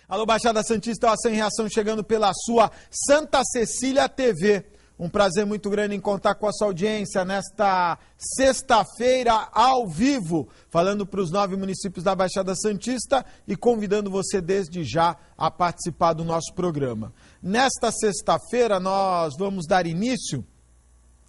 Alô, Baixada Santista, Ação em Reação chegando pela sua Santa Cecília TV. Um prazer muito grande em contar com a sua audiência nesta sexta-feira ao vivo, falando para os 9 municípios da Baixada Santista e convidando você desde já a participar do nosso programa. Nesta sexta-feira nós vamos dar início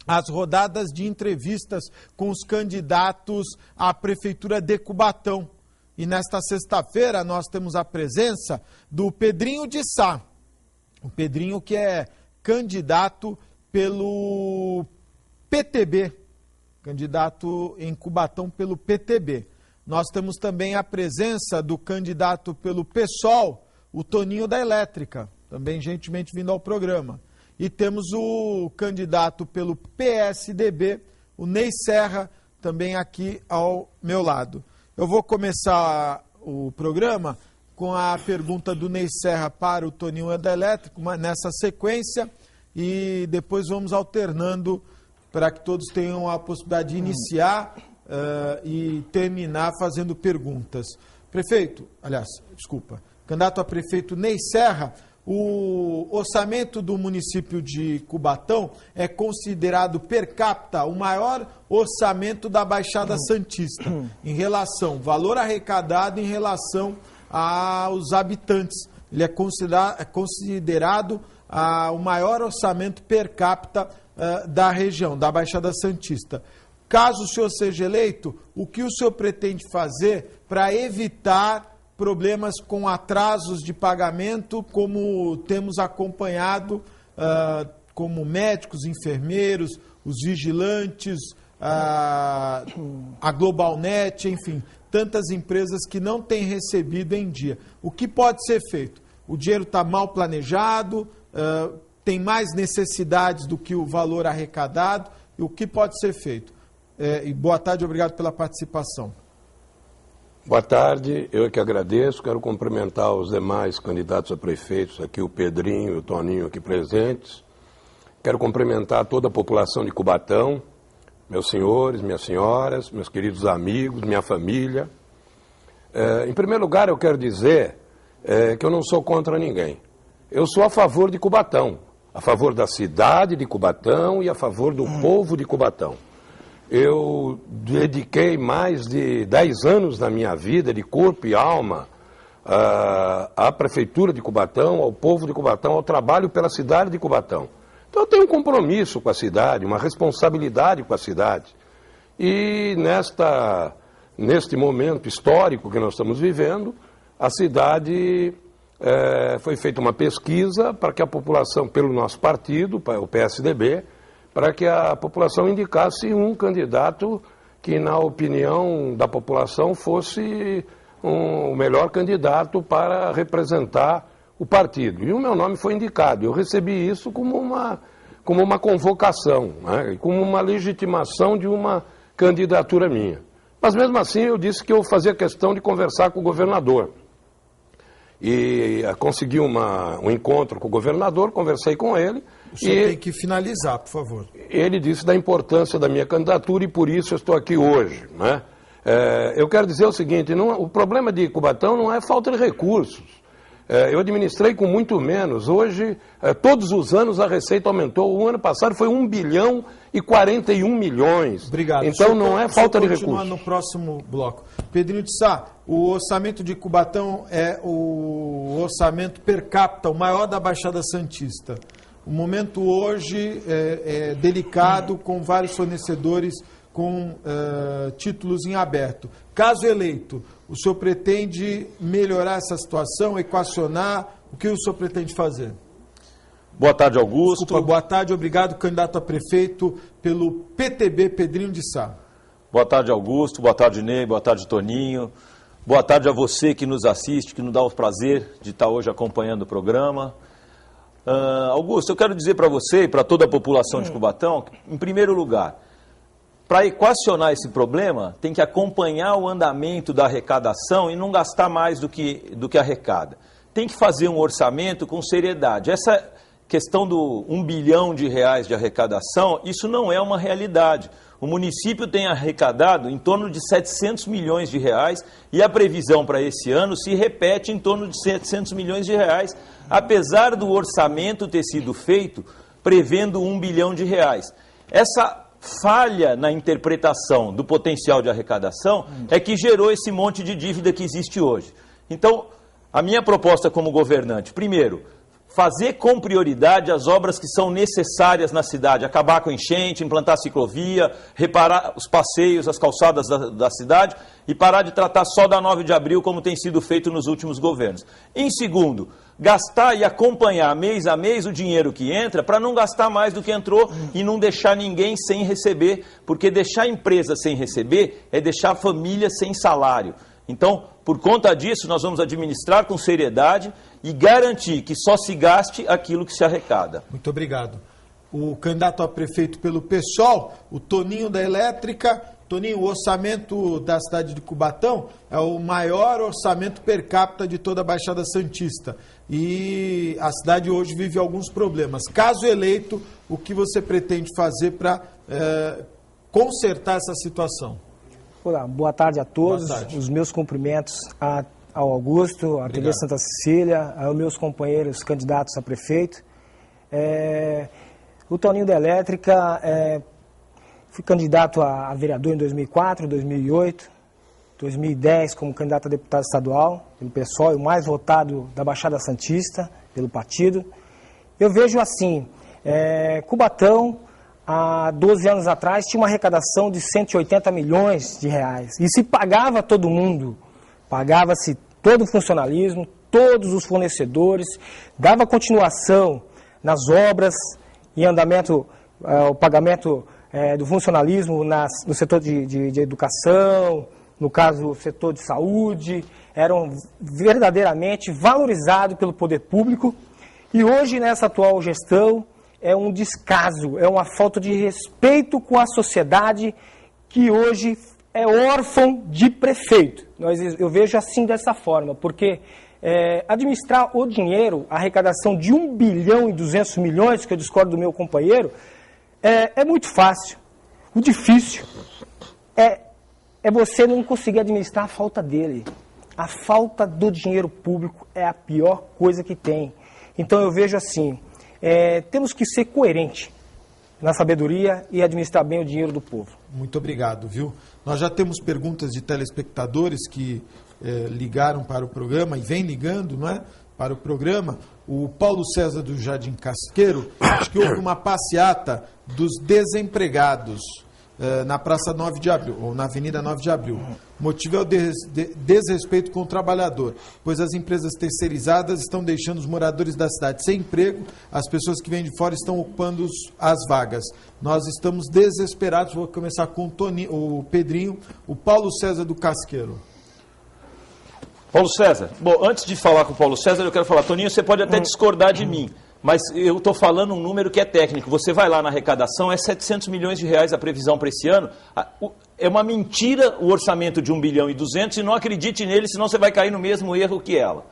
às rodadas de entrevistas com os candidatos à Prefeitura de Cubatão. E nesta sexta-feira nós temos a presença do Pedrinho de Sá. O Pedrinho que é candidato pelo PTB, candidato em Cubatão pelo PTB. Nós temos também a presença do candidato pelo PSOL, o Toninho da Elétrica, também gentilmente vindo ao programa. E temos o candidato pelo PSDB, o Ney Serra, também aqui ao meu lado. Eu vou começar o programa com a pergunta do Ney Serra para o Toninho da Elétrica, nessa sequência, e depois vamos alternando para que todos tenham a possibilidade de iniciar e terminar fazendo perguntas. Candidato a prefeito Ney Serra, o orçamento do município de Cubatão é considerado per capita o maior orçamento da Baixada Santista, em relação, valor arrecadado em relação aos habitantes. Ele é considerado o maior orçamento per capita da região, da Baixada Santista. Caso o senhor seja eleito, o que o senhor pretende fazer para evitar problemas com atrasos de pagamento, como temos acompanhado, como médicos, enfermeiros, os vigilantes, a Globalnet, enfim, tantas empresas que não têm recebido em dia. O que pode ser feito? O dinheiro está mal planejado, tem mais necessidades do que o valor arrecadado, e o que pode ser feito? E boa tarde, obrigado pela participação. Boa tarde, eu é que agradeço, quero cumprimentar os demais candidatos a prefeitos, aqui o Pedrinho e o Toninho aqui presentes. Quero cumprimentar toda a população de Cubatão, meus senhores, minhas senhoras, meus queridos amigos, minha família. Em primeiro lugar, eu quero dizer que eu não sou contra ninguém. Eu sou a favor de Cubatão, a favor da cidade de Cubatão e a favor do povo de Cubatão. Eu dediquei mais de 10 anos da minha vida, de corpo e alma, à Prefeitura de Cubatão, ao povo de Cubatão, ao trabalho pela cidade de Cubatão. Então eu tenho um compromisso com a cidade, uma responsabilidade com a cidade. E neste momento histórico que nós estamos vivendo, a cidade foi feita uma pesquisa para que a população, pelo nosso partido, o PSDB, para que a população indicasse um candidato que, na opinião da população, fosse o melhor candidato para representar o partido. E o meu nome foi indicado. Eu recebi isso como uma convocação, né, como uma legitimação de uma candidatura minha. Mas, mesmo assim, eu disse que eu fazia questão de conversar com o governador. E consegui um encontro com o governador, conversei com ele. O senhor tem que finalizar, por favor. Ele disse da importância da minha candidatura e por isso eu estou aqui hoje, né? Eu quero dizer o seguinte, o problema de Cubatão não é falta de recursos. Eu administrei com muito menos. Hoje, todos os anos a receita aumentou. O ano passado foi 1 bilhão e 41 milhões. Obrigado. Então não é falta de recursos. Continuando no próximo bloco. Pedrinho de Sá, o orçamento de Cubatão é o orçamento per capita, o maior da Baixada Santista. O momento hoje é delicado, com vários fornecedores com títulos em aberto. Caso eleito, o senhor pretende melhorar essa situação, equacionar? O que o senhor pretende fazer? Boa tarde, Augusto. Desculpa, boa tarde, obrigado, candidato a prefeito pelo PTB, Pedrinho de Sá. Boa tarde, Augusto. Boa tarde, Ney. Boa tarde, Toninho. Boa tarde a você que nos assiste, que nos dá o prazer de estar hoje acompanhando o programa. Augusto, eu quero dizer para você e para toda a população de Cubatão, em primeiro lugar, para equacionar esse problema, tem que acompanhar o andamento da arrecadação e não gastar mais do que arrecada. Tem que fazer um orçamento com seriedade. Essa questão do R$1 bilhão de arrecadação, isso não é uma realidade. O município tem arrecadado em torno de 700 milhões de reais e a previsão para esse ano se repete em torno de 700 milhões de reais, apesar do orçamento ter sido feito prevendo 1 bilhão de reais. Essa falha na interpretação do potencial de arrecadação é que gerou esse monte de dívida que existe hoje. Então, a minha proposta como governante, primeiro, fazer com prioridade as obras que são necessárias na cidade, acabar com enchente, implantar ciclovia, reparar os passeios, as calçadas da cidade e parar de tratar só da 9 de abril como tem sido feito nos últimos governos. Em segundo, gastar e acompanhar mês a mês o dinheiro que entra para não gastar mais do que entrou e não deixar ninguém sem receber, porque deixar a empresa sem receber é deixar a família sem salário. Então, por conta disso, nós vamos administrar com seriedade e garantir que só se gaste aquilo que se arrecada. Muito obrigado. O candidato a prefeito pelo PSOL, o Toninho da Elétrica. Toninho, o orçamento da cidade de Cubatão é o maior orçamento per capita de toda a Baixada Santista. E a cidade hoje vive alguns problemas. Caso eleito, o que você pretende fazer para consertar essa situação? Olá, boa tarde a todos. Boa tarde. Os meus cumprimentos ao Augusto, à TV Santa Cecília, aos meus companheiros candidatos a prefeito. O Toninho da Elétrica, fui candidato a vereador em 2004, 2008, 2010 como candidato a deputado estadual pelo PSOL, o mais votado da Baixada Santista pelo partido. Eu vejo assim, Cubatão, há 12 anos atrás, tinha uma arrecadação de 180 milhões de reais. E se pagava todo mundo, pagava-se todo o funcionalismo, todos os fornecedores, dava continuação nas obras, em andamento, o pagamento do funcionalismo no setor de educação, no caso, o setor de saúde, eram verdadeiramente valorizados pelo poder público. E hoje, nessa atual gestão, é um descaso, é uma falta de respeito com a sociedade que hoje é órfão de prefeito. Eu vejo assim dessa forma, porque administrar o dinheiro, a arrecadação de 1 bilhão e 200 milhões, que eu discordo do meu companheiro, é muito fácil. O difícil é você não conseguir administrar a falta dele. A falta do dinheiro público é a pior coisa que tem. Então eu vejo assim, temos que ser coerentes na sabedoria e administrar bem o dinheiro do povo. Muito obrigado, viu? Nós já temos perguntas de telespectadores que ligaram para o programa e vem ligando, não é? Para o programa. O Paulo César do Jardim Casqueiro, acho que houve uma passeata dos desempregados na Praça 9 de Abril, ou na Avenida 9 de Abril. O motivo é o desrespeito com o trabalhador, pois as empresas terceirizadas estão deixando os moradores da cidade sem emprego, as pessoas que vêm de fora estão ocupando as vagas. Nós estamos desesperados. Vou começar com o Pedrinho, o Paulo César do Casqueiro. Paulo César, bom, antes de falar com o Paulo César, eu quero falar, Toninho, você pode até discordar de mim, mas eu estou falando um número que é técnico. Você vai lá na arrecadação, é 700 milhões de reais a previsão para esse ano. É uma mentira o orçamento de 1 bilhão e 200 e não acredite nele, senão você vai cair no mesmo erro que ela.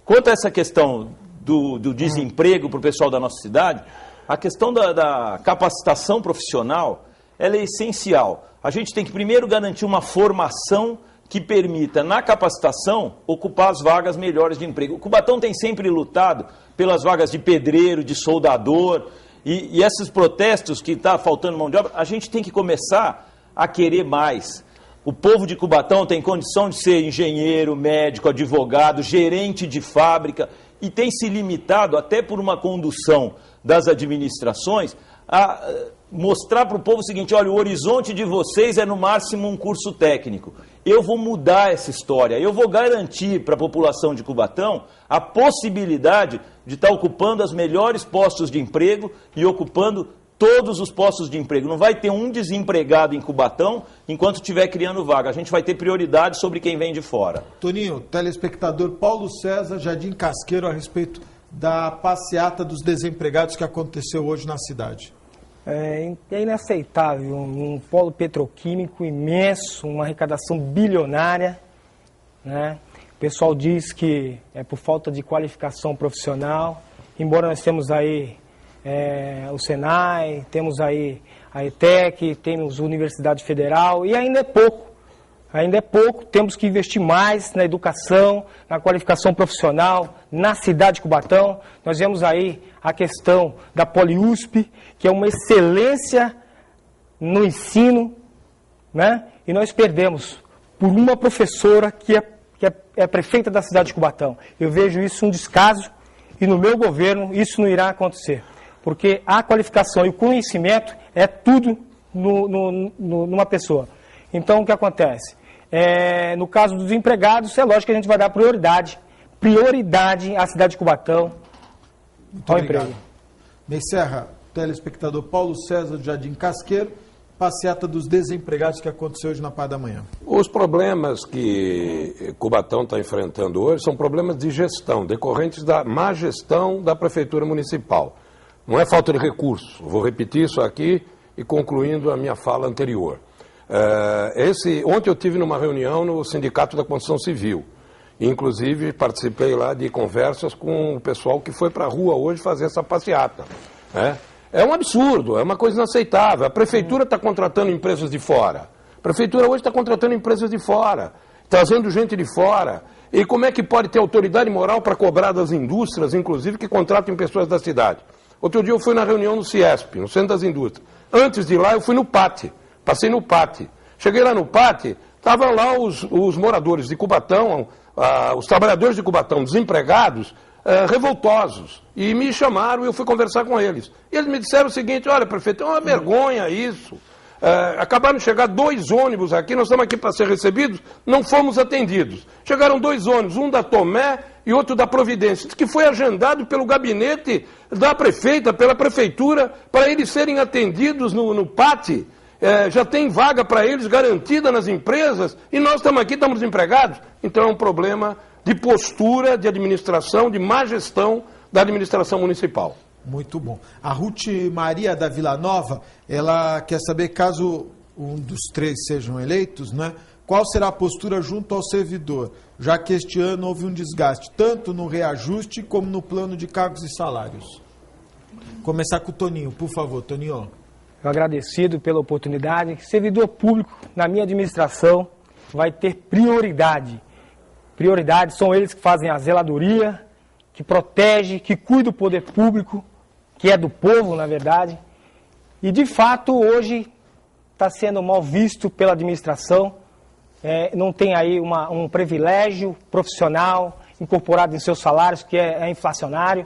Quanto a essa questão do desemprego para o pessoal da nossa cidade, a questão da capacitação profissional, ela é essencial. A gente tem que primeiro garantir uma formação que permita, na capacitação, ocupar as vagas melhores de emprego. O Cubatão tem sempre lutado pelas vagas de pedreiro, de soldador, e esses protestos que está faltando mão de obra, a gente tem que começar a querer mais. O povo de Cubatão tem condição de ser engenheiro, médico, advogado, gerente de fábrica, e tem se limitado, até por uma condução das administrações, a mostrar para o povo o seguinte: olha, o horizonte de vocês é no máximo um curso técnico. Eu vou mudar essa história, eu vou garantir para a população de Cubatão a possibilidade de estar ocupando os melhores postos de emprego e ocupando todos os postos de emprego. Não vai ter um desempregado em Cubatão enquanto estiver criando vaga. A gente vai ter prioridade sobre quem vem de fora. Toninho, telespectador Paulo César, Jardim Casqueiro, a respeito da passeata dos desempregados que aconteceu hoje na cidade. É inaceitável, um polo petroquímico imenso, uma arrecadação bilionária, né? O pessoal diz que é por falta de qualificação profissional, embora nós temos aí o Senai, temos aí a ETEC, temos a Universidade Federal, e ainda é pouco. Ainda é pouco, temos que investir mais na educação, na qualificação profissional, na cidade de Cubatão. Nós vemos aí a questão da PoliUSP, que é uma excelência no ensino, né? E nós perdemos por uma professora que é prefeita da cidade de Cubatão. Eu vejo isso um descaso e no meu governo isso não irá acontecer. Porque a qualificação e o conhecimento é tudo numa pessoa. Então, o que acontece? No caso dos empregados, é lógico que a gente vai dar prioridade à cidade de Cubatão, ao emprego. Ney Serra, telespectador Paulo César de Jardim Casqueiro, passeata dos desempregados que aconteceu hoje na parte da manhã. Os problemas que Cubatão está enfrentando hoje são problemas de gestão, decorrentes da má gestão da Prefeitura Municipal. Não é falta de recurso. Vou repetir isso aqui e concluindo a minha fala anterior. Ontem eu tive numa reunião no Sindicato da Construção Civil. Inclusive participei lá de conversas com o pessoal que foi para a rua hoje fazer essa passeata. É um absurdo, é uma coisa inaceitável. A Prefeitura está contratando empresas de fora. A Prefeitura hoje está contratando empresas de fora, trazendo gente de fora. E como é que pode ter autoridade moral para cobrar das indústrias, inclusive, que contratam pessoas da cidade? Outro dia eu fui na reunião no CIESP, no Centro das Indústrias. Antes de ir lá eu fui no PAT. Passei no PAT. Cheguei lá no PAT, estavam lá os moradores de Cubatão, os trabalhadores de Cubatão, desempregados, revoltosos. E me chamaram e eu fui conversar com eles. E eles me disseram o seguinte: olha, prefeito, é uma vergonha isso. Acabaram de chegar 2 ônibus aqui, nós estamos aqui para ser recebidos, não fomos atendidos. Chegaram 2 ônibus, um da Tomé e outro da Providência, que foi agendado pelo gabinete da prefeita, pela prefeitura, para eles serem atendidos no PAT. Já tem vaga para eles garantida nas empresas e nós estamos aqui, estamos desempregados. Então é um problema de postura, de administração, de má gestão da administração municipal. Muito bom. A Ruth Maria da Vila Nova, ela quer saber, caso um dos 3 sejam eleitos, né, qual será a postura junto ao servidor, já que este ano houve um desgaste, tanto no reajuste como no plano de cargos e salários. Começar com o Toninho, por favor, Toninho. Eu agradecido pela oportunidade. Servidor público, na minha administração, vai ter prioridade. Prioridade são eles que fazem a zeladoria, que protege, que cuida do poder público, que é do povo, na verdade. E, de fato, hoje está sendo mal visto pela administração. Não tem aí um privilégio profissional incorporado em seus salários, que é inflacionário.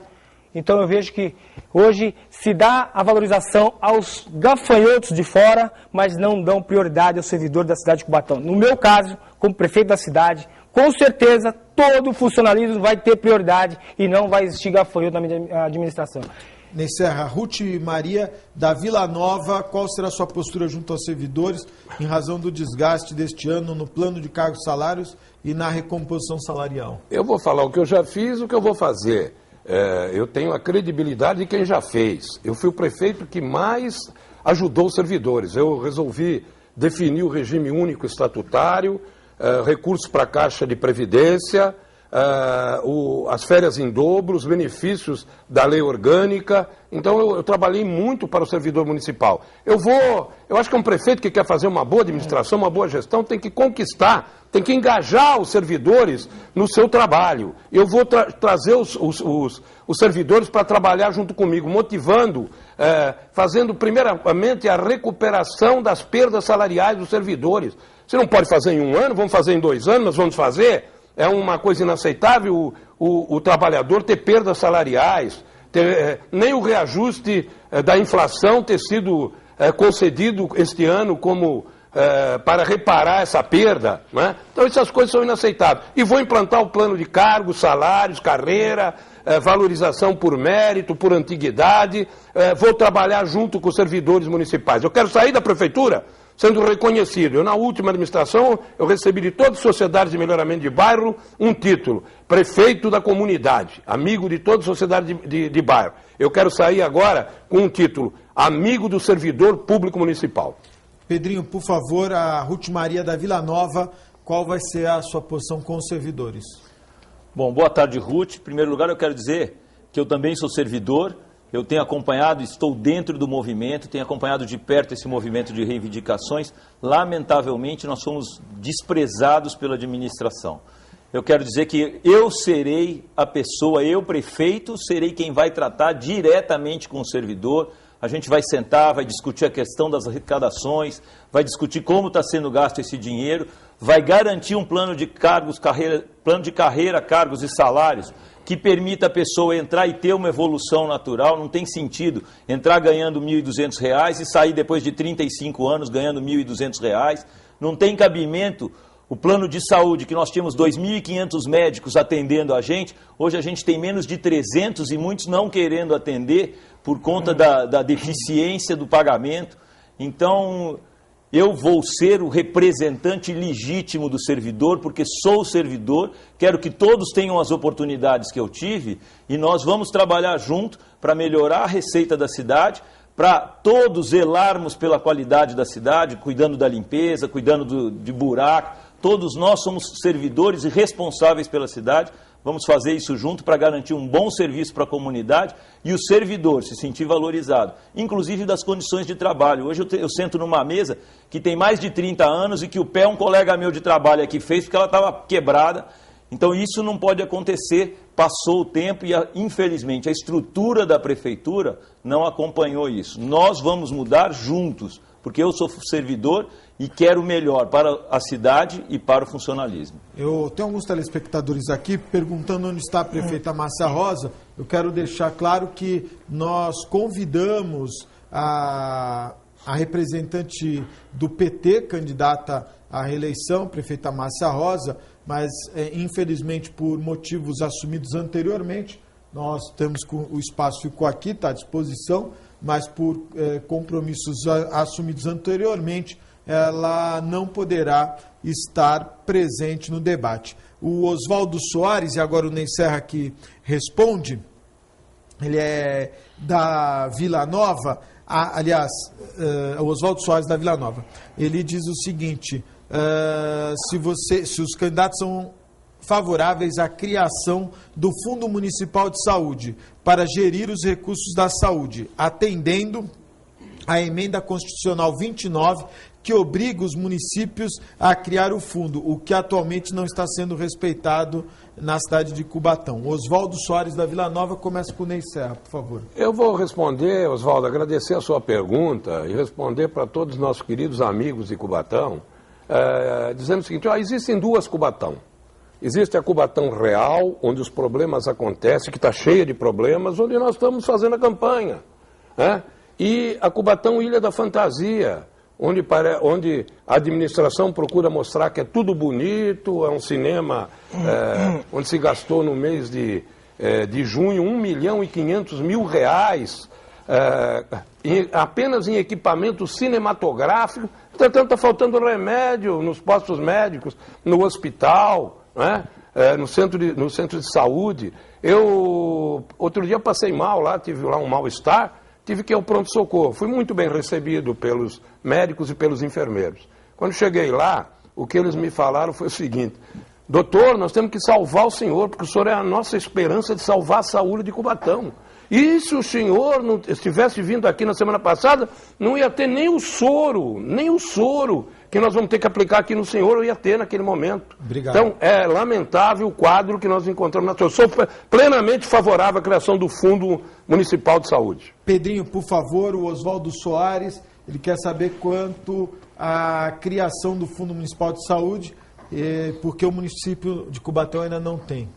Então eu vejo que hoje se dá a valorização aos gafanhotos de fora, mas não dão prioridade ao servidor da cidade de Cubatão. No meu caso, como prefeito da cidade, com certeza todo funcionalismo vai ter prioridade e não vai existir gafanhoto na minha administração. Ney Serra, Ruth Maria da Vila Nova, qual será a sua postura junto aos servidores em razão do desgaste deste ano no plano de cargos e salários e na recomposição salarial? Eu vou falar o que eu já fiz e o que eu vou fazer. Eu tenho a credibilidade de quem já fez. Eu fui o prefeito que mais ajudou os servidores. Eu resolvi definir o regime único estatutário, recursos para a Caixa de Previdência, as férias em dobro, os benefícios da lei orgânica. Então eu trabalhei muito para o servidor municipal. Eu acho que um prefeito que quer fazer uma boa administração, uma boa gestão, tem que conquistar, tem que engajar os servidores no seu trabalho. Eu vou trazer os servidores para trabalhar junto comigo, motivando, fazendo primeiramente a recuperação das perdas salariais dos servidores. Você não pode fazer em 1 ano, vamos fazer em 2 anos, nós vamos fazer. É uma coisa inaceitável o trabalhador ter perdas salariais, nem o reajuste da inflação ter sido concedido este ano como para reparar essa perda. Né? Então essas coisas são inaceitáveis. E vou implantar o plano de cargos, salários, carreira, valorização por mérito, por antiguidade. Vou trabalhar junto com os servidores municipais. Eu quero sair da prefeitura sendo reconhecido. Eu, na última administração, eu recebi de todas as sociedades de melhoramento de bairro um título: prefeito da comunidade, amigo de toda a sociedade de bairro. Eu quero sair agora com um título: amigo do servidor público municipal. Pedrinho, por favor, a Ruth Maria da Vila Nova, qual vai ser a sua posição com os servidores? Bom, boa tarde, Ruth. Em primeiro lugar, eu quero dizer que eu também sou servidor Eu tenho acompanhado, estou dentro do movimento, tenho acompanhado de perto esse movimento de reivindicações. Lamentavelmente, nós somos desprezados pela administração. Eu quero dizer que eu serei a pessoa, eu, prefeito, serei quem vai tratar diretamente com o servidor. A gente vai sentar, vai discutir a questão das arrecadações, vai discutir como está sendo gasto esse dinheiro, vai garantir um plano de carreira, cargos e salários que permita a pessoa entrar e ter uma evolução natural. Não tem sentido entrar ganhando R$ 1.200 e sair depois de 35 anos ganhando R$ 1.200. Não tem cabimento o plano de saúde, que nós tínhamos 2.500 médicos atendendo a gente, hoje a gente tem menos de 300 e muitos não querendo atender por conta da deficiência do pagamento. Então, eu vou ser o representante legítimo do servidor, porque sou servidor, quero que todos tenham as oportunidades que eu tive, e nós vamos trabalhar junto para melhorar a receita da cidade, para todos zelarmos pela qualidade da cidade, cuidando da limpeza, cuidando de buraco. Todos nós somos servidores e responsáveis pela cidade. Vamos fazer isso junto para garantir um bom serviço para a comunidade e o servidor se sentir valorizado, inclusive das condições de trabalho. Hoje eu sento numa mesa que tem mais de 30 anos e que o pé um colega meu de trabalho aqui fez porque ela estava quebrada. Então isso não pode acontecer, passou o tempo e infelizmente a estrutura da prefeitura não acompanhou isso. Nós vamos mudar juntos, porque eu sou servidor e quero o melhor para a cidade e para o funcionalismo. Eu tenho alguns telespectadores aqui perguntando onde está a prefeita Márcia Rosa. Eu quero deixar claro que nós convidamos a representante do PT, candidata à reeleição, prefeita Márcia Rosa, mas infelizmente por motivos assumidos anteriormente, nós temos o espaço ficou aqui, está à disposição, mas por compromissos assumidos anteriormente, ela não poderá estar presente no debate. O Oswaldo Soares, e agora o Ney Serra que responde, ele é da Vila Nova, o Oswaldo Soares da Vila Nova, ele diz o seguinte, se os candidatos são favoráveis à criação do Fundo Municipal de Saúde para gerir os recursos da saúde, atendendo à emenda constitucional 29, que obriga os municípios a criar o fundo, o que atualmente não está sendo respeitado na cidade de Cubatão. Oswaldo Soares da Vila Nova, começa com o Ney Serra, por favor. Eu vou responder, Oswaldo, agradecer a sua pergunta e responder para todos os nossos queridos amigos de Cubatão, dizendo o seguinte, existem duas Cubatão. Existe a Cubatão real, onde os problemas acontecem, que está cheia de problemas, onde nós estamos fazendo a campanha. E a Cubatão Ilha da Fantasia, onde a administração procura mostrar que é tudo bonito, é um cinema onde se gastou no mês de junho R$1.500.000 apenas em equipamento cinematográfico. Portanto, está faltando remédio nos postos médicos, no hospital, no centro de saúde. Eu, outro dia, passei mal lá, tive lá um mal-estar, tive que ir ao pronto-socorro. Fui muito bem recebido pelos médicos e pelos enfermeiros. Quando cheguei lá, o que eles me falaram foi o seguinte: doutor, nós temos que salvar o senhor, porque o senhor é a nossa esperança de salvar a saúde de Cubatão. E se o senhor não estivesse vindo aqui na semana passada, não ia ter nem o soro que nós vamos ter que aplicar aqui no senhor, eu ia ter naquele momento. Obrigado. Então, é lamentável o quadro que nós encontramos. Eu sou plenamente favorável à criação do Fundo Municipal de Saúde. Pedrinho, por favor, o Oswaldo Soares, ele quer saber quanto à criação do Fundo Municipal de Saúde, porque o município de Cubatão ainda não tem.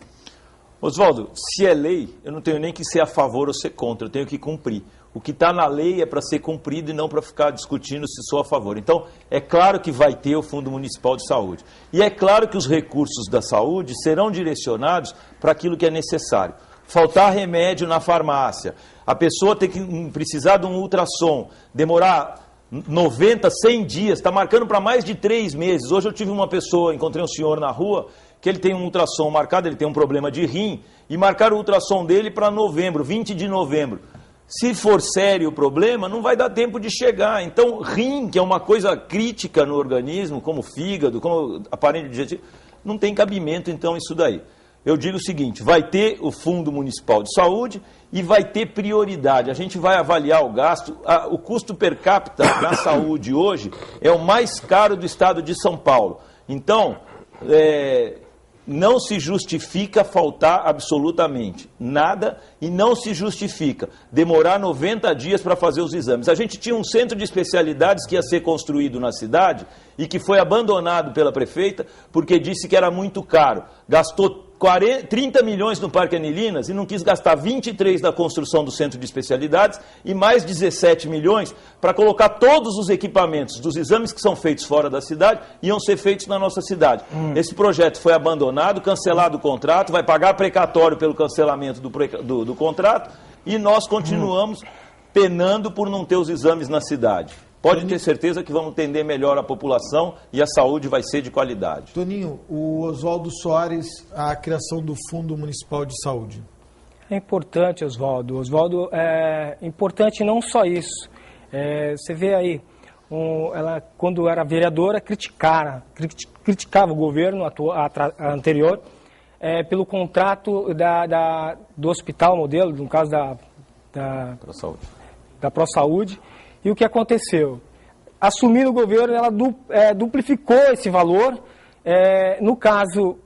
Oswaldo, se é lei, eu não tenho nem que ser a favor ou ser contra, eu tenho que cumprir. O que está na lei é para ser cumprido e não para ficar discutindo se sou a favor. Então, é claro que vai ter o Fundo Municipal de Saúde. E é claro que os recursos da saúde serão direcionados para aquilo que é necessário. Faltar remédio na farmácia, a pessoa ter que precisar de um ultrassom, demorar 90, 100 dias, está marcando para mais de 3 meses. Hoje eu tive uma pessoa, encontrei um senhor na rua, que ele tem um ultrassom marcado, ele tem um problema de rim, e marcaram o ultrassom dele para novembro, 20 de novembro. Se for sério o problema, não vai dar tempo de chegar. Então, rim, que é uma coisa crítica no organismo, como fígado, como aparelho digestivo, não tem cabimento, então, isso daí. eu digo o seguinte, vai ter o Fundo Municipal de Saúde e vai ter prioridade. A gente vai avaliar o gasto, o custo per capita na saúde hoje é o mais caro do estado de São Paulo. Então, não se justifica faltar absolutamente nada e não se justifica demorar 90 dias para fazer os exames. A gente tinha um centro de especialidades que ia ser construído na cidade e que foi abandonado pela prefeita porque disse que era muito caro. Gastou 30 milhões no Parque Anilinas e não quis gastar 23 da construção do centro de especialidades e mais 17 milhões para colocar todos os equipamentos dos exames que são feitos fora da cidade iam ser feitos na nossa cidade. Esse projeto foi abandonado, cancelado o contrato, vai pagar precatório pelo cancelamento do contrato e nós continuamos penando por não ter os exames na cidade. Pode ter certeza que vamos atender melhor a população e a saúde vai ser de qualidade. Toninho, o Oswaldo Soares, a criação do Fundo Municipal de Saúde. É importante, Oswaldo. Oswaldo, é importante não só isso. Você vê aí, ela, quando era vereadora, criticava o governo anterior pelo contrato do hospital modelo, no caso da ProSaúde. E o que aconteceu? Assumindo o governo, ela duplicou esse valor. No caso,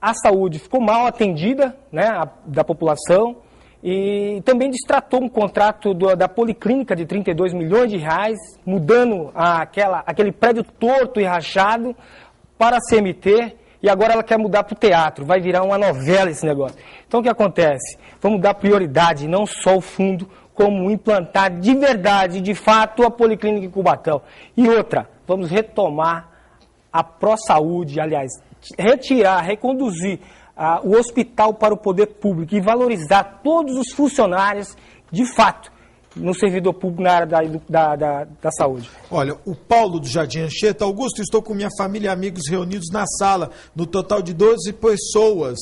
a saúde ficou mal atendida, né, da população e também destratou um contrato da Policlínica de 32 milhões de reais, mudando aquele prédio torto e rachado para a CMT e agora ela quer mudar para o teatro. Vai virar uma novela esse negócio. Então o que acontece? Vamos dar prioridade, não só o fundo, como implantar de verdade, de fato, a Policlínica em Cubatão. E outra, vamos retomar a ProSaúde, aliás, reconduzir o hospital para o poder público e valorizar todos os funcionários, de fato, no servidor público na área da saúde. Olha, o Paulo do Jardim Anchieta, Augusto, estou com minha família e amigos reunidos na sala, no total de 12 pessoas.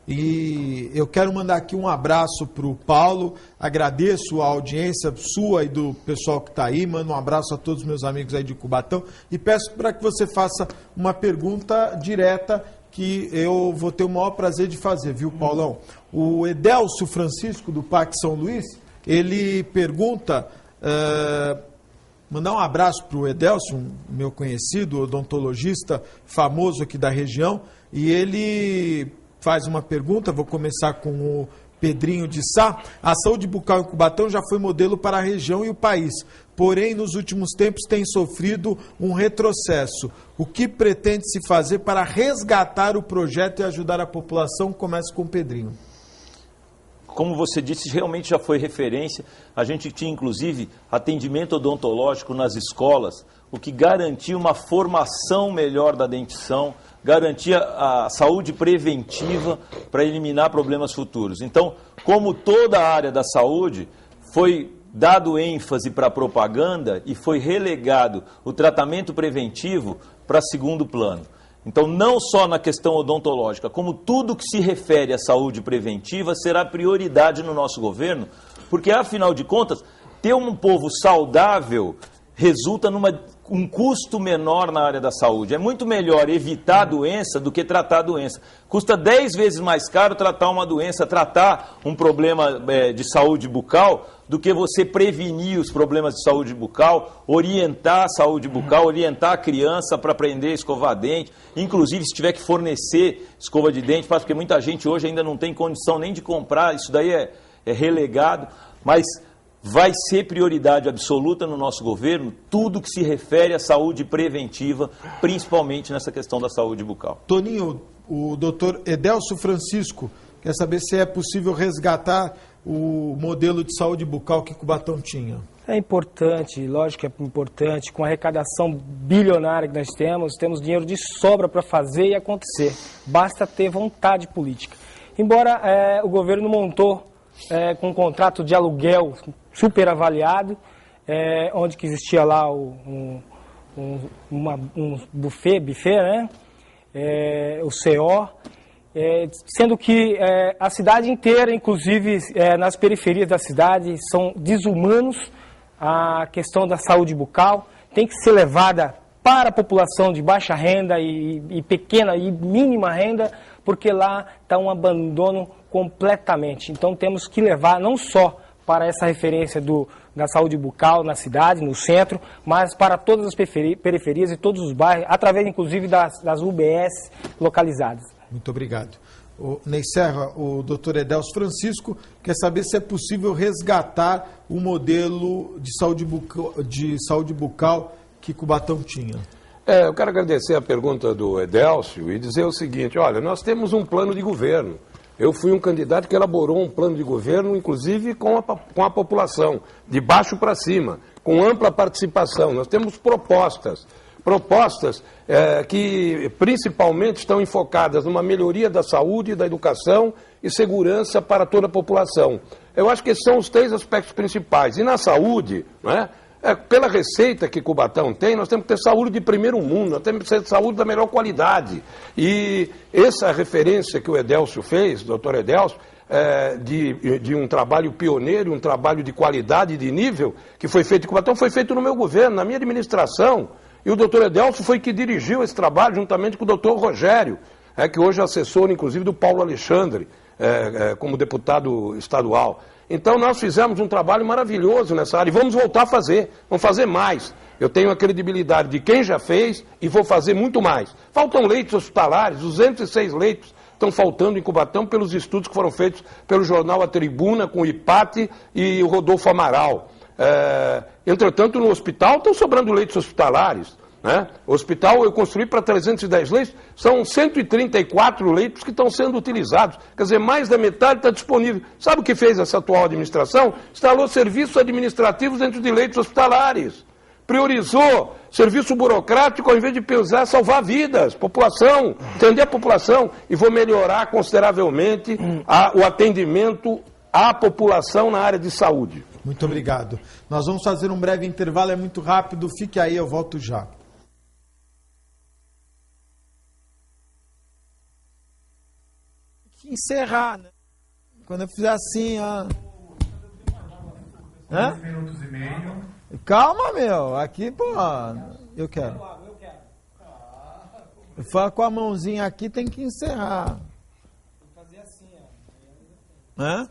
E eu quero mandar aqui um abraço para o Paulo, agradeço a audiência sua e do pessoal que está aí, mando um abraço a todos os meus amigos aí de Cubatão e peço para que você faça uma pergunta direta que eu vou ter o maior prazer de fazer, viu, Paulão? O Edelcio Francisco, do Parque São Luís, ele pergunta, mandar um abraço para o Edelcio, meu conhecido, odontologista famoso aqui da região, e ele faz uma pergunta, vou começar com o Pedrinho de Sá. A saúde bucal em Cubatão já foi modelo para a região e o país, porém nos últimos tempos tem sofrido um retrocesso. O que pretende se fazer para resgatar o projeto e ajudar a população? Começa com o Pedrinho. Como você disse, realmente já foi referência. A gente tinha, inclusive, atendimento odontológico nas escolas, o que garantia uma formação melhor da dentição, garantia a saúde preventiva para eliminar problemas futuros. Então, como toda a área da saúde, foi dado ênfase para a propaganda e foi relegado o tratamento preventivo para segundo plano. Então, não só na questão odontológica, como tudo que se refere à saúde preventiva será prioridade no nosso governo, porque, afinal de contas, ter um povo saudável resulta um custo menor na área da saúde. É muito melhor evitar a doença do que tratar a doença. Custa 10 vezes mais caro tratar uma doença, tratar um problema de saúde bucal, do que você prevenir os problemas de saúde bucal, orientar a saúde bucal, orientar a criança para aprender a escovar dente, inclusive se tiver que fornecer escova de dente, porque muita gente hoje ainda não tem condição nem de comprar, isso daí é relegado, mas vai ser prioridade absoluta no nosso governo tudo que se refere à saúde preventiva, principalmente nessa questão da saúde bucal. Toninho, o doutor Edelcio Francisco quer saber se é possível resgatar o modelo de saúde bucal que Cubatão tinha. É importante, lógico que é importante, com a arrecadação bilionária que nós temos dinheiro de sobra para fazer e acontecer. Basta ter vontade política. Embora o governo montou com um contrato de aluguel super avaliado, onde que existia lá um buffet, né? O CO, sendo que a cidade inteira, inclusive nas periferias da cidade, são desumanos. A questão da saúde bucal tem que ser levada para a população de baixa renda e pequena e mínima renda, porque lá está um abandono completamente. Então temos que levar não só para essa referência da saúde bucal na cidade, no centro, mas para todas as periferias e todos os bairros, através inclusive das UBS localizadas. Muito obrigado. Ney Serra, o doutor Edelcio Francisco quer saber se é possível resgatar o modelo de saúde bucal que Cubatão tinha. Eu quero agradecer a pergunta do Edelcio e dizer o seguinte, olha, nós temos um plano de governo. Eu fui um candidato que elaborou um plano de governo, inclusive com a população, de baixo para cima, com ampla participação. Nós temos propostas que principalmente estão enfocadas numa melhoria da saúde, da educação e segurança para toda a população. Eu acho que esses são os 3 aspectos principais. E na saúde, né, pela receita que Cubatão tem, nós temos que ter saúde de primeiro mundo, nós temos que ter saúde da melhor qualidade. E essa referência que o Edelcio fez, o doutor Edelcio, de um trabalho pioneiro, um trabalho de qualidade, de nível, que foi feito em Cubatão, foi feito no meu governo, na minha administração. E o doutor Edelcio foi que dirigiu esse trabalho juntamente com o doutor Rogério, que hoje é assessor, inclusive, do Paulo Alexandre, como deputado estadual. Então nós fizemos um trabalho maravilhoso nessa área e vamos voltar a fazer, vamos fazer mais. Eu tenho a credibilidade de quem já fez e vou fazer muito mais. Faltam leitos hospitalares, 206 leitos estão faltando em Cubatão pelos estudos que foram feitos pelo jornal A Tribuna, com o IPAT e o Rodolfo Amaral. Entretanto, no hospital estão sobrando leitos hospitalares. Né? O hospital eu construí para 310 leitos, são 134 leitos que estão sendo utilizados. Quer dizer, mais da metade está disponível. Sabe o que fez essa atual administração? Instalou serviços administrativos dentro de leitos hospitalares. Priorizou serviço burocrático ao invés de pensar salvar vidas, população, atender a população. E vou melhorar consideravelmente o atendimento à população na área de saúde. Muito obrigado. Nós vamos fazer um breve intervalo, é muito rápido, fique aí, eu volto já. Encerrar, né? Quando eu fizer assim, ó. 2 minutos e meio. Calma, meu. Aqui, pô, eu quero. Eu falo com a mãozinha aqui, tem que encerrar. Tem que fazer assim, ó. Hã?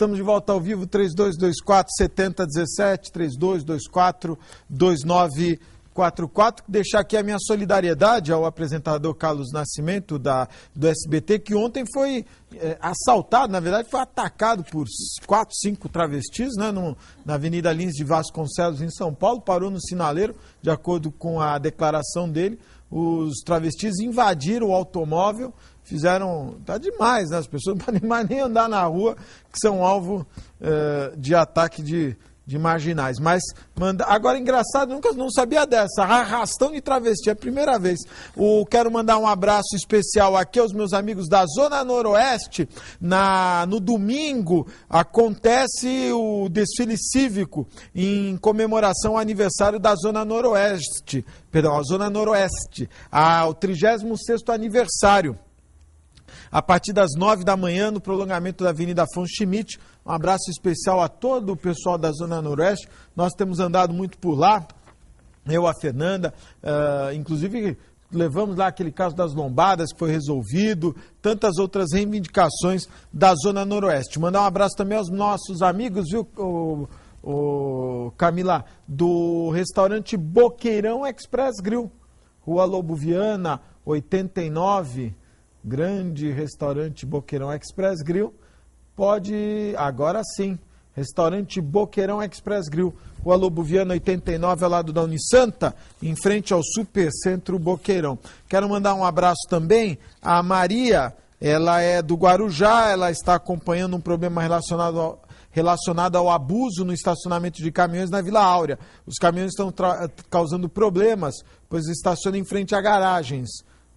Estamos de volta ao vivo, 3224-7017, 3224-2944. Deixar aqui a minha solidariedade ao apresentador Carlos Nascimento, do SBT, que ontem foi assaltado, na verdade foi atacado por 4, 5 travestis, né, na Avenida Lins de Vasconcelos, em São Paulo. Parou no sinaleiro, de acordo com a declaração dele. Os travestis invadiram o automóvel, fizeram... Tá demais, né? As pessoas não podem mais nem andar na rua, que são alvo de ataque de marginais. Mas, agora, engraçado, nunca não sabia dessa. Arrastão de travesti, é a primeira vez. Quero mandar um abraço especial aqui aos meus amigos da Zona Noroeste. No domingo acontece o desfile cívico em comemoração ao aniversário da Zona Noroeste. Perdão, a Zona Noroeste. O 36º aniversário. A partir das 9 da manhã, no prolongamento da Avenida Afonso Schmidt. Um abraço especial a todo o pessoal da Zona Noroeste. Nós temos andado muito por lá, eu, a Fernanda, inclusive levamos lá aquele caso das lombadas que foi resolvido, tantas outras reivindicações da Zona Noroeste. Mandar um abraço também aos nossos amigos, viu, Camila, do restaurante Boqueirão Express Grill, Rua Lobo Viana, 89, grande restaurante Boqueirão Express Grill. Pode, agora sim, restaurante Boqueirão Express Grill, Rua Lobo Viana 89, ao lado da Unisanta, em frente ao Supercentro Boqueirão. Quero mandar um abraço também à Maria, ela é do Guarujá, ela está acompanhando um problema relacionado ao abuso no estacionamento de caminhões na Vila Áurea. Os caminhões estão causando problemas, pois estacionam em frente a garagens.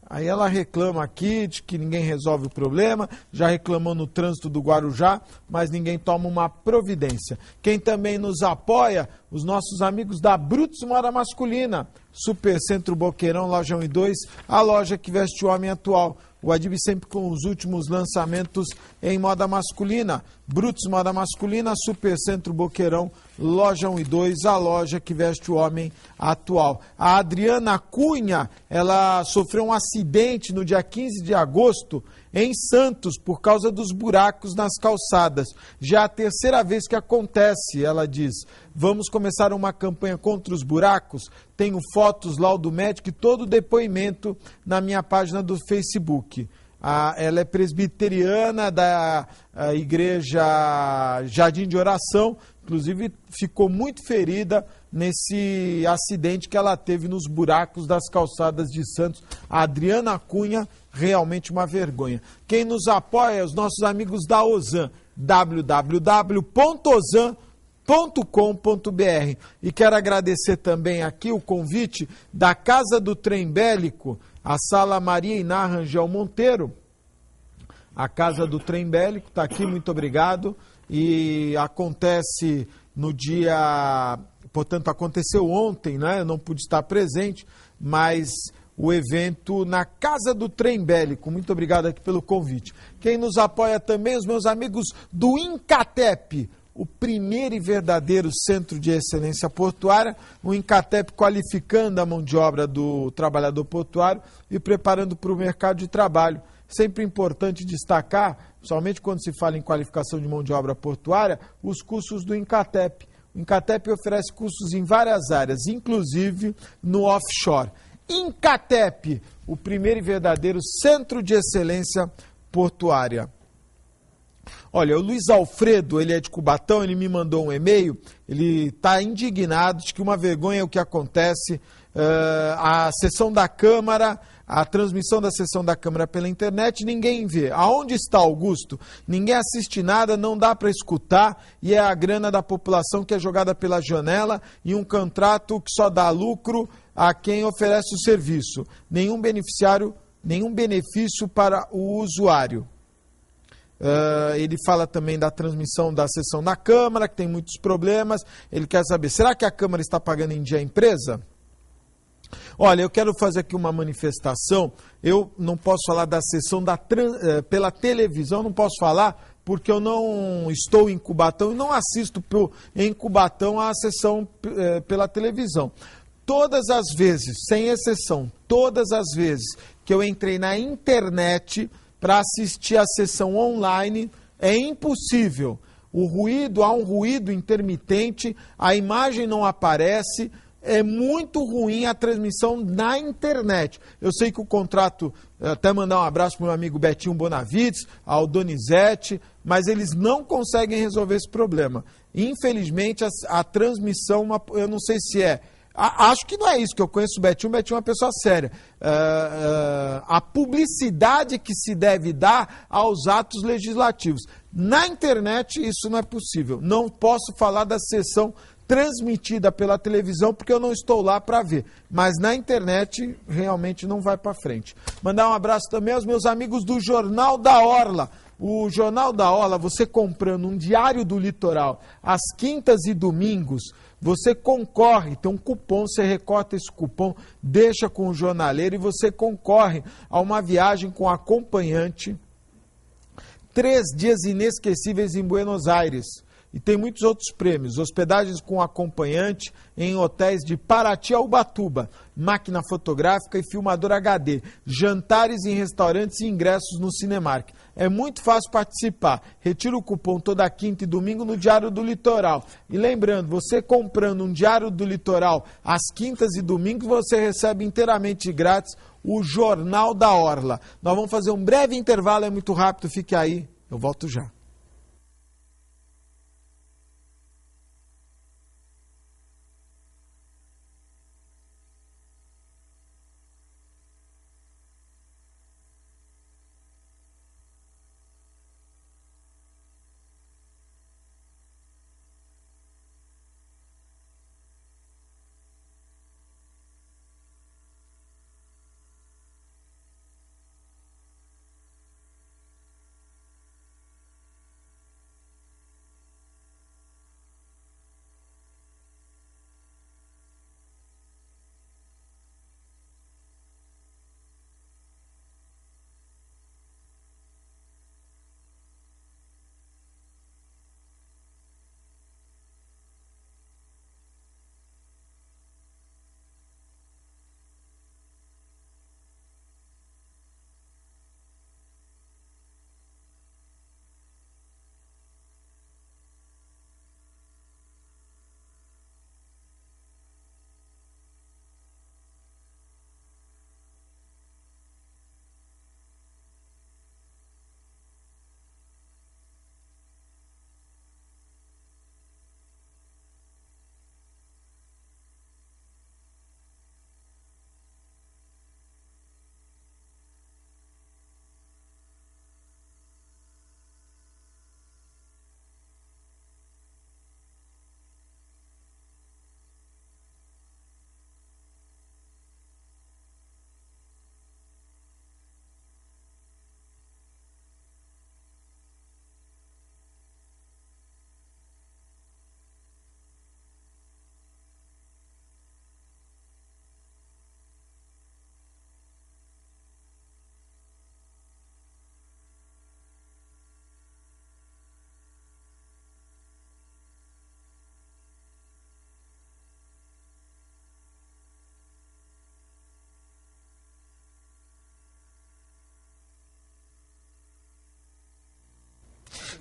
Aí ela reclama aqui de que ninguém resolve o problema, já reclamou no trânsito do Guarujá, mas ninguém toma uma providência. Quem também nos apoia, os nossos amigos da Brutus Moda Masculina, Supercentro Boqueirão, loja 1 e 2, a loja que veste o homem atual. O Adib sempre com os últimos lançamentos em moda masculina. Brutus Moda Masculina, Supercentro Boqueirão, loja 1 e 2, a loja que veste o homem atual. A Adriana Cunha, ela sofreu um acidente no dia 15 de agosto em Santos, por causa dos buracos nas calçadas. Já é a terceira vez que acontece, ela diz. Vamos começar uma campanha contra os buracos. Tenho fotos, laudo médico e todo o depoimento na minha página do Facebook. Ela é presbiteriana da igreja Jardim de Oração, inclusive ficou muito ferida nesse acidente que ela teve nos buracos das calçadas de Santos. A Adriana Cunha, realmente uma vergonha. Quem nos apoia, os nossos amigos da Ozan, www.ozan.com.br. E quero agradecer também aqui o convite da Casa do Trem Bélico, a Sala Maria Iná Rangel Monteiro. A Casa do Trem Bélico está aqui, muito obrigado. E acontece no dia... Portanto, aconteceu ontem, né? Eu não pude estar presente, mas o evento na Casa do Trem Bélico. Muito obrigado aqui pelo convite. Quem nos apoia também, os meus amigos do Incatep, o primeiro e verdadeiro centro de excelência portuária, o Incatep qualificando a mão de obra do trabalhador portuário e preparando para o mercado de trabalho. Sempre importante destacar, somente quando se fala em qualificação de mão de obra portuária, os cursos do Incatep. O Incatep oferece cursos em várias áreas, inclusive no offshore. Incatep, o primeiro e verdadeiro centro de excelência portuária. Olha, o Luiz Alfredo, ele é de Cubatão, ele me mandou um e-mail, ele está indignado de que uma vergonha é o que acontece, a sessão da Câmara, a transmissão da sessão da Câmara pela internet, ninguém vê. Aonde está Augusto? Ninguém assiste nada, não dá para escutar, e é a grana da população que é jogada pela janela e um contrato que só dá lucro a quem oferece o serviço. Nenhum benefício para o usuário. Ele fala também da transmissão da sessão da Câmara, que tem muitos problemas. Ele quer saber, será que a Câmara está pagando em dia a empresa? Olha, eu quero fazer aqui uma manifestação. Eu não posso falar da sessão pela televisão, não posso falar porque eu não estou em Cubatão e não assisto em Cubatão a sessão pela televisão. Todas as vezes, sem exceção, todas as vezes que eu entrei na internet para assistir a sessão online, é impossível. há um ruído intermitente, a imagem não aparece, é muito ruim a transmissão na internet. Eu sei que o contrato, até mandar um abraço para o meu amigo Betinho Bonavides, ao Donizete, mas eles não conseguem resolver esse problema. Infelizmente, a transmissão, eu não sei se é... Acho que não é isso, que eu conheço o Betinho é uma pessoa séria. A publicidade que se deve dar aos atos legislativos. Na internet, isso não é possível. Não posso falar da sessão transmitida pela televisão, porque eu não estou lá para ver. Mas na internet, realmente não vai para frente. Mandar um abraço também aos meus amigos do Jornal da Orla. O Jornal da Orla, você comprando um diário do litoral às quintas e domingos, você concorre, tem um cupom, você recorta esse cupom, deixa com o jornaleiro e você concorre a uma viagem com acompanhante, 3 dias inesquecíveis em Buenos Aires. E tem muitos outros prêmios, hospedagens com acompanhante em hotéis de Paraty a Ubatuba, máquina fotográfica e filmador HD, jantares em restaurantes e ingressos no Cinemark. É muito fácil participar. Retira o cupom toda quinta e domingo no Diário do Litoral. E lembrando, você comprando um Diário do Litoral às quintas e domingos, você recebe inteiramente grátis o Jornal da Orla. Nós vamos fazer um breve intervalo, é muito rápido, fique aí, eu volto já.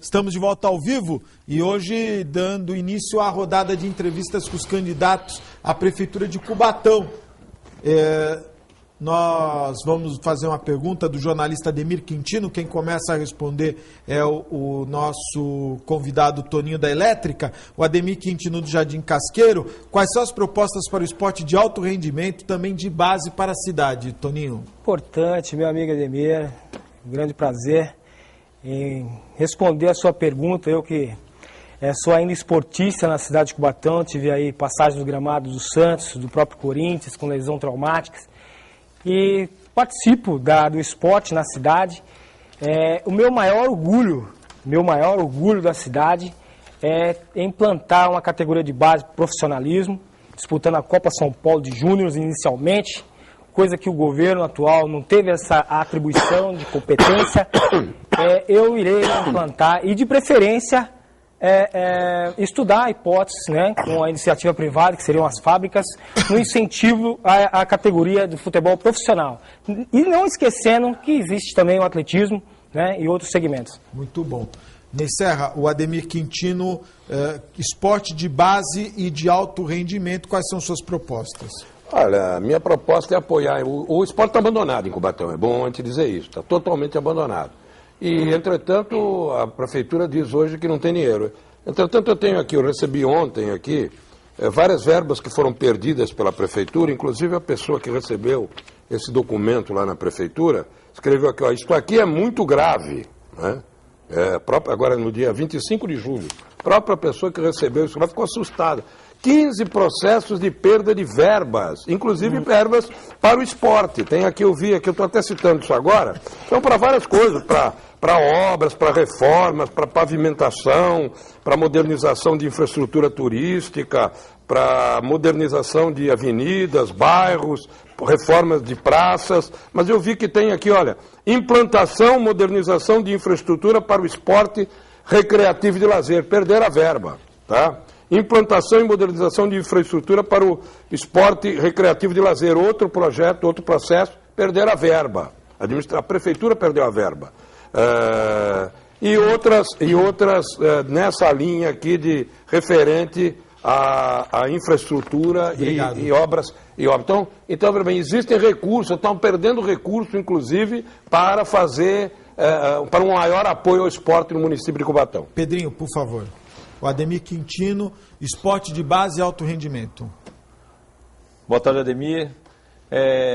Estamos de volta ao vivo e hoje dando início à rodada de entrevistas com os candidatos à Prefeitura de Cubatão. Nós vamos fazer uma pergunta do jornalista Ademir Quintino. Quem começa a responder é o nosso convidado Toninho da Elétrica, o Ademir Quintino do Jardim Casqueiro. Quais são as propostas para o esporte de alto rendimento, também de base para a cidade, Toninho? Importante, meu amigo Ademir, um grande prazer em responder a sua pergunta. Eu que sou ainda esportista na cidade de Cubatão, tive aí passagem no gramado do Santos, do próprio Corinthians, com lesão traumática, e participo do esporte na cidade. O meu maior orgulho da cidade é implantar uma categoria de base de profissionalismo, disputando a Copa São Paulo de Júniores inicialmente, coisa que o governo atual não teve essa atribuição de competência. Eu irei implantar e, de preferência, estudar hipóteses, né, com a iniciativa privada, que seriam as fábricas, no incentivo à categoria do futebol profissional. E não esquecendo que existe também o atletismo, né, e outros segmentos. Muito bom. Ney Serra, o Ademir Quintino, esporte de base e de alto rendimento, quais são suas propostas? Olha, a minha proposta é apoiar. O esporte está abandonado em Cubatão, é bom antes dizer isso, está totalmente abandonado. E, entretanto, a prefeitura diz hoje que não tem dinheiro. Entretanto, eu recebi ontem aqui várias verbas que foram perdidas pela prefeitura, inclusive a pessoa que recebeu esse documento lá na prefeitura escreveu aqui, ó, isto aqui é muito grave, né? Agora no dia 25 de julho, a própria pessoa que recebeu isso lá ficou assustada. 15 processos de perda de verbas, inclusive verbas para o esporte. Tem aqui, eu estou até citando isso agora, são para várias coisas, para obras, para reformas, para pavimentação, para modernização de infraestrutura turística, para modernização de avenidas, bairros, reformas de praças, mas eu vi que tem aqui, olha, implantação, modernização de infraestrutura para o esporte recreativo e de lazer, perder a verba, tá? Implantação e modernização de infraestrutura para o esporte recreativo de lazer, outro projeto, outro processo, perder a verba. A prefeitura perdeu a verba. E outras nessa linha aqui de referente à infraestrutura e obras. Então, bem, existem recursos, estão perdendo recursos, inclusive, para fazer, para um maior apoio ao esporte no município de Cubatão. Pedrinho, por favor. O Ademir Quintino, esporte de base e alto rendimento. Boa tarde, Ademir.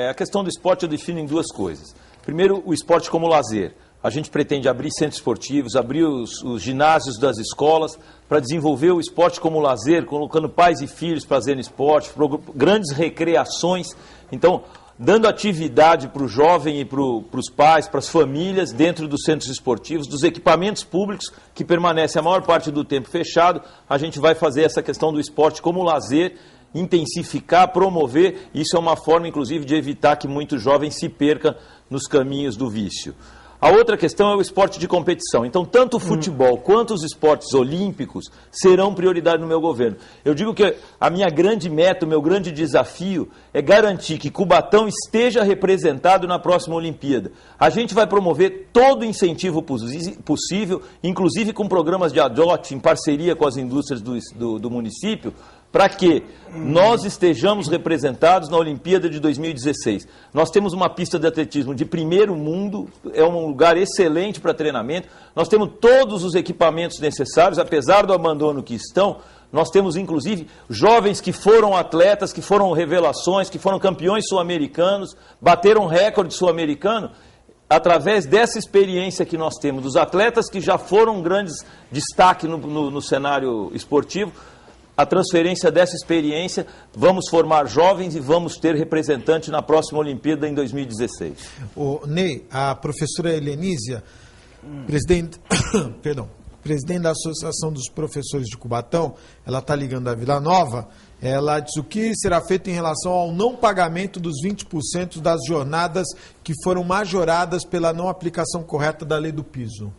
A questão do esporte eu defino em duas coisas. Primeiro, o esporte como lazer. A gente pretende abrir centros esportivos, abrir os ginásios das escolas para desenvolver o esporte como lazer, colocando pais e filhos para fazerem esporte, grandes recreações. Então, dando atividade para o jovem e para os pais, para as famílias, dentro dos centros esportivos, dos equipamentos públicos, que permanecem a maior parte do tempo fechado, a gente vai fazer essa questão do esporte como lazer, intensificar, promover. Isso é uma forma, inclusive, de evitar que muitos jovens se percam nos caminhos do vício. A outra questão é o esporte de competição. Então, tanto o futebol quanto os esportes olímpicos serão prioridade no meu governo. Eu digo que a minha grande meta, o meu grande desafio é garantir que Cubatão esteja representado na próxima Olimpíada. A gente vai promover todo o incentivo possível, inclusive com programas de adote em parceria com as indústrias do município, para que nós estejamos representados na Olimpíada de 2016. Nós temos uma pista de atletismo de primeiro mundo, é um lugar excelente para treinamento, nós temos todos os equipamentos necessários, apesar do abandono que estão, nós temos inclusive jovens que foram atletas, que foram revelações, que foram campeões sul-americanos, bateram recorde sul-americano, através dessa experiência que nós temos, dos atletas que já foram grandes destaque no cenário esportivo, a transferência dessa experiência, vamos formar jovens e vamos ter representante na próxima Olimpíada em 2016. Ney, a professora Helenísia, presidente da Associação dos Professores de Cubatão, ela está ligando a Vila Nova, ela diz o que será feito em relação ao não pagamento dos 20% das jornadas que foram majoradas pela não aplicação correta da lei do piso.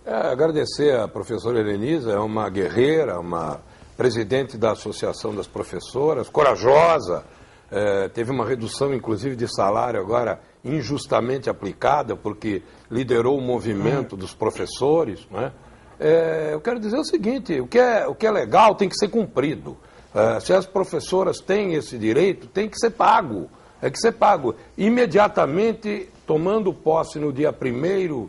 Agradecer a professora Helenísia, é uma guerreira, uma presidente da Associação das Professoras, corajosa, teve uma redução, inclusive, de salário agora injustamente aplicada, porque liderou o movimento dos professores, né? Eu quero dizer o seguinte, o que é legal tem que ser cumprido. Se as professoras têm esse direito, tem que ser pago. É que ser pago. Imediatamente, tomando posse no dia 1º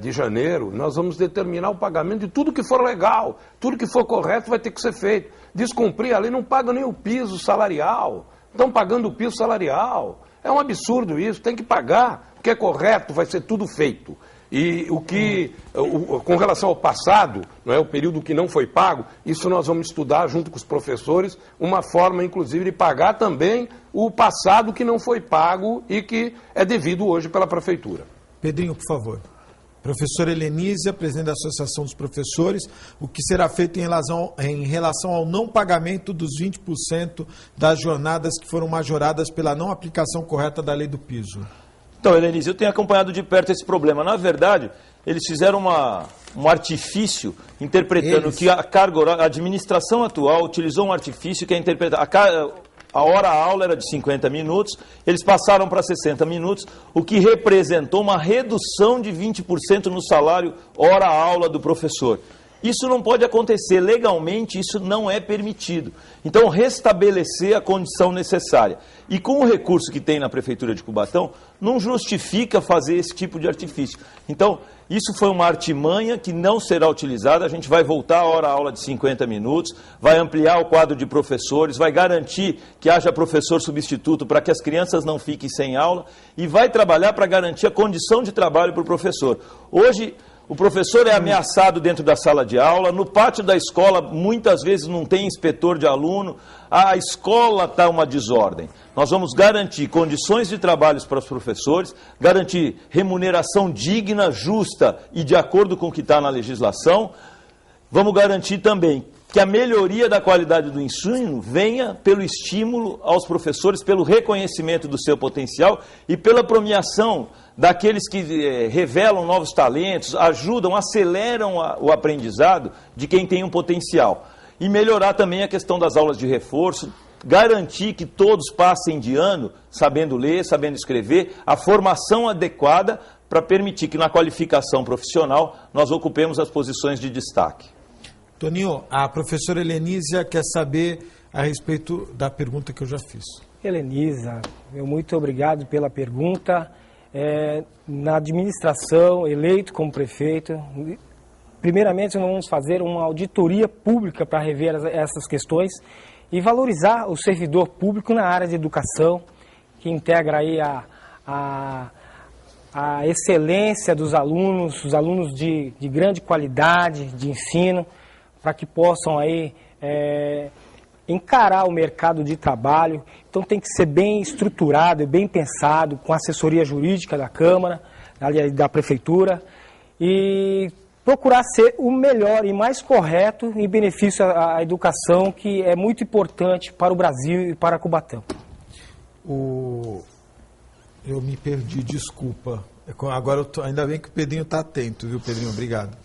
de janeiro, nós vamos determinar o pagamento de tudo que for legal, tudo que for correto vai ter que ser feito. Descumprir a lei, não paga nem o piso salarial, estão pagando o piso salarial. É um absurdo isso, tem que pagar, o que é correto vai ser tudo feito. E com relação ao passado, não é, o período que não foi pago, isso nós vamos estudar junto com os professores, uma forma inclusive de pagar também o passado que não foi pago e que é devido hoje pela prefeitura. Pedrinho, por favor. Professora Helenísia, presidente da Associação dos Professores, o que será feito em relação ao não pagamento dos 20% das jornadas que foram majoradas pela não aplicação correta da lei do piso? Então, Helenísia, eu tenho acompanhado de perto esse problema. Na verdade, eles fizeram um artifício interpretando que a administração atual utilizou um artifício que é interpretar A hora-aula era de 50 minutos, eles passaram para 60 minutos, o que representou uma redução de 20% no salário hora-aula do professor. Isso não pode acontecer, legalmente isso não é permitido. Então, restabelecer a condição necessária. E com o recurso que tem na Prefeitura de Cubatão, não justifica fazer esse tipo de artifício. Então, isso foi uma artimanha que não será utilizada, a gente vai voltar à hora-aula de 50 minutos, vai ampliar o quadro de professores, vai garantir que haja professor substituto para que as crianças não fiquem sem aula e vai trabalhar para garantir a condição de trabalho para o professor. Hoje, o professor é ameaçado dentro da sala de aula, no pátio da escola muitas vezes não tem inspetor de aluno, a escola está uma desordem. Nós vamos garantir condições de trabalho para os professores, garantir remuneração digna, justa e de acordo com o que está na legislação. Vamos garantir também que a melhoria da qualidade do ensino venha pelo estímulo aos professores, pelo reconhecimento do seu potencial e pela premiação daqueles que revelam novos talentos, ajudam, aceleram o aprendizado de quem tem um potencial. E melhorar também a questão das aulas de reforço, garantir que todos passem de ano sabendo ler, sabendo escrever, a formação adequada para permitir que na qualificação profissional nós ocupemos as posições de destaque. Toninho, a professora Helenísia quer saber a respeito da pergunta que eu já fiz. Helenísia, muito obrigado pela pergunta. Na administração, eleito como prefeito, primeiramente nós vamos fazer uma auditoria pública para rever essas questões e valorizar o servidor público na área de educação, que integra aí a excelência dos alunos, os alunos de grande qualidade de ensino, para que possam aí encarar o mercado de trabalho. Então tem que ser bem estruturado e bem pensado, com a assessoria jurídica da Câmara, da Prefeitura, e procurar ser o melhor e mais correto em benefício à educação, que é muito importante para o Brasil e para Cubatão. Eu me perdi, desculpa. Agora, ainda bem que o Pedrinho está atento, viu, Pedrinho? Obrigado.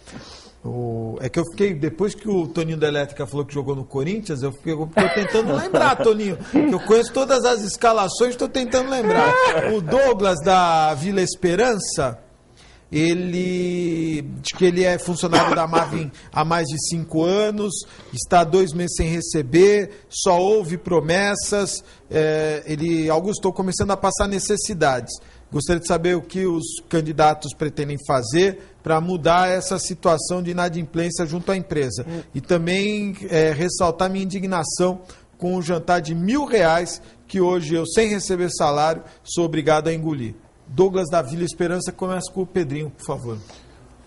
É que eu fiquei, depois que o Toninho da Elétrica falou que jogou no Corinthians, eu fiquei tentando lembrar, Toninho, que eu conheço todas as escalações, estou tentando lembrar. O Douglas da Vila Esperança, ele diz que ele é funcionário da Marvin há mais de 5 anos, está 2 meses sem receber, só houve promessas, Augusto, estou começando a passar necessidades. Gostaria de saber o que os candidatos pretendem fazer para mudar essa situação de inadimplência junto à empresa. E também ressaltar minha indignação com o jantar de R$1.000 que hoje eu, sem receber salário, sou obrigado a engolir. Douglas da Vila Esperança, começa com o Pedrinho, por favor.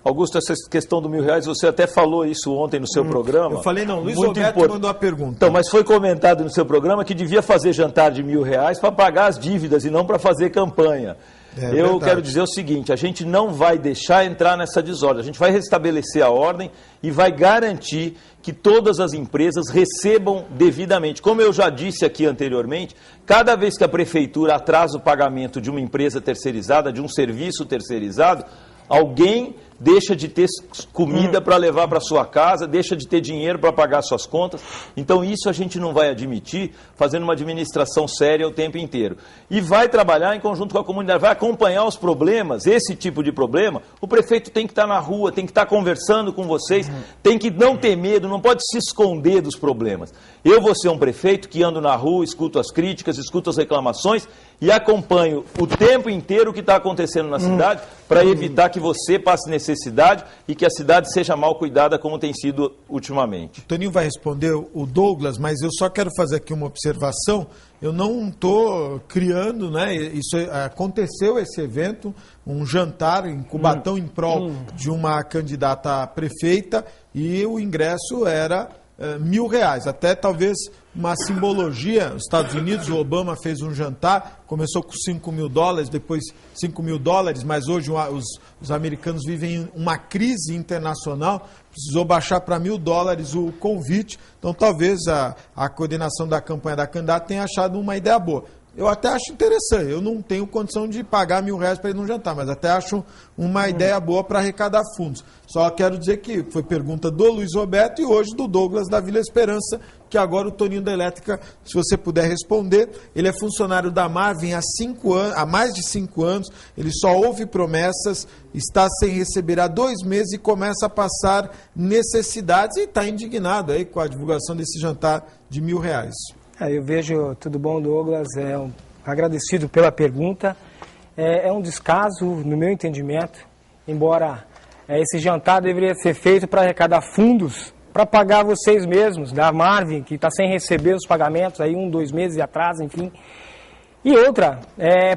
Augusto, essa questão do R$1.000, você até falou isso ontem no seu programa. Eu falei não, Luiz Roberto mandou a pergunta. Então, mas foi comentado no seu programa que devia fazer jantar de R$1.000 para pagar as dívidas e não para fazer campanha. Eu quero dizer o seguinte, a gente não vai deixar entrar nessa desordem, a gente vai restabelecer a ordem e vai garantir que todas as empresas recebam devidamente. Como eu já disse aqui anteriormente, cada vez que a prefeitura atrasa o pagamento de uma empresa terceirizada, de um serviço terceirizado, alguém deixa de ter comida para levar para sua casa, deixa de ter dinheiro para pagar suas contas. Então isso a gente não vai admitir, fazendo uma administração séria o tempo inteiro. E vai trabalhar em conjunto com a comunidade, vai acompanhar os problemas, esse tipo de problema. O prefeito tem que estar na rua, tem que estar conversando com vocês, tem que não ter medo, não pode se esconder dos problemas. Eu vou ser um prefeito que ando na rua, escuto as críticas, escuto as reclamações e acompanho o tempo inteiro o que está acontecendo na cidade para evitar que você passe necessidade e que a cidade seja mal cuidada como tem sido ultimamente. O Toninho vai responder o Douglas, mas eu só quero fazer aqui uma observação. Eu não estou criando, né? Aconteceu esse evento, um jantar em Cubatão em prol de uma candidata a prefeita e o ingresso era R$1.000, até talvez uma simbologia. Nos Estados Unidos, o Obama fez um jantar, começou com $5.000, depois $5.000, mas hoje os americanos vivem uma crise internacional, precisou baixar para $1.000 o convite, então talvez a coordenação da campanha da candidata tenha achado uma ideia boa. Eu até acho interessante, eu não tenho condição de pagar R$1.000 para ir num jantar, mas até acho uma ideia boa para arrecadar fundos. Só quero dizer que foi pergunta do Luiz Roberto e hoje do Douglas da Vila Esperança, que agora o Toninho da Elétrica, se você puder responder, ele é funcionário da Marvin há mais de 5 anos, ele só ouve promessas, está sem receber há 2 meses e começa a passar necessidades e está indignado aí com a divulgação desse jantar de R$1.000. Eu vejo, tudo bom, Douglas, agradecido pela pergunta. É um descaso, no meu entendimento, embora esse jantar deveria ser feito para arrecadar fundos para pagar vocês mesmos, da Marvin, que está sem receber os pagamentos, aí 1, 2 meses de atraso, enfim. E outra,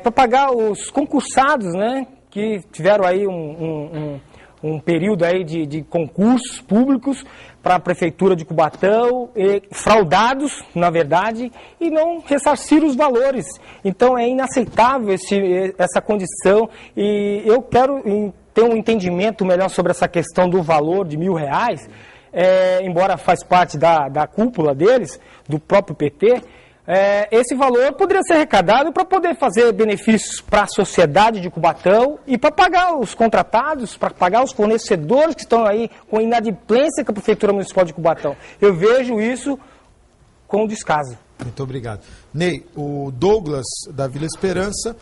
para pagar os concursados, né, que tiveram aí um período aí de concursos públicos para a Prefeitura de Cubatão, fraudados, na verdade, e não ressarcir os valores. Então é inaceitável essa condição e eu quero ter um entendimento melhor sobre essa questão do valor de R$1.000, embora faz parte da cúpula deles, do próprio PT, esse valor poderia ser arrecadado para poder fazer benefícios para a sociedade de Cubatão e para pagar os contratados, para pagar os fornecedores que estão aí com inadimplência com a Prefeitura Municipal de Cubatão. Eu vejo isso com descaso. Muito obrigado. Ney, o Douglas da Vila Esperança